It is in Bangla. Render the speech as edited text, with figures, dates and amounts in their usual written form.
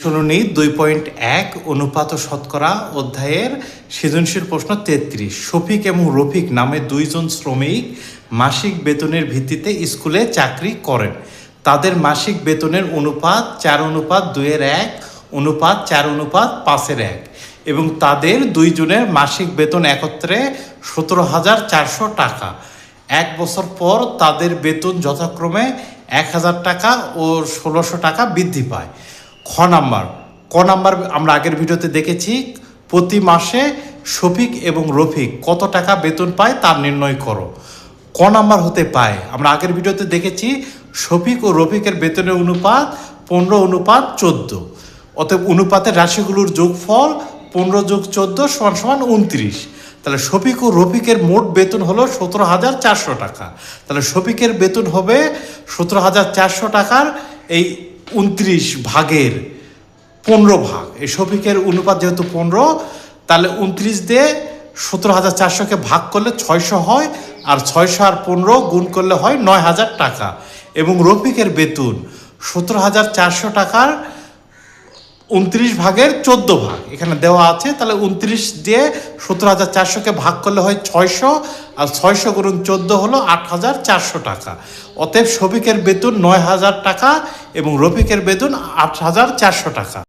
শুনুনি 2.1 অনুপাত ও শতকরা অধ্যায়ের সৃজনশীল প্রশ্ন 33। শফিক এবং রফিক নামে দুইজন শ্রমিক মাসিক বেতনের ভিত্তিতে স্কুলে চাকরি করেন। তাদের মাসিক বেতনের অনুপাত 4:2:1 অনুপাত 4:5:1 এবং তাদের দুইজনের মাসিক বেতন একত্রে 17,400 টাকা। এক বছর পর তাদের বেতন যথাক্রমে 1,000 টাকা ও 1,600 টাকা বৃদ্ধি পায়। ক নাম্বার আমরা আগের ভিডিওতে দেখেছি, প্রতি মাসে শফিক এবং রফিক কত টাকা বেতন পায় তা নির্ণয় করো। ক নাম্বার হতে পায়, আমরা আগের ভিডিওতে দেখেছি শফিক ও রফিকের বেতনের অনুপাত 15:14। অতএব অনুপাতের রাশিগুলোর যোগফল 15+14 = 29। তাহলে শফিক ও রফিকের মোট বেতন হলো 17,400 টাকা। তাহলে শফিকের বেতন হবে 17,400 টাকার এই 29 ভাগের 15 ভাগ। এই শফিকের অনুপাত যেহেতু 15, তাহলে 29 দিয়ে 17,400কে ভাগ করলে 600 হয়, আর 600 আর 15 গুণ করলে হয় 9,000 টাকা। এবং রফিকের বেতন 17,400 টাকার 29 ভাগের 14 ভাগ এখানে দেওয়া আছে। তাহলে 29 দিয়ে 17,400কে ভাগ করলে হয় 600, আর 600 গুণ 14 হলো 8,400 টাকা। অতএব শফিকের বেতন 9,000 টাকা এবং রফিকের বেতন 8,400 টাকা।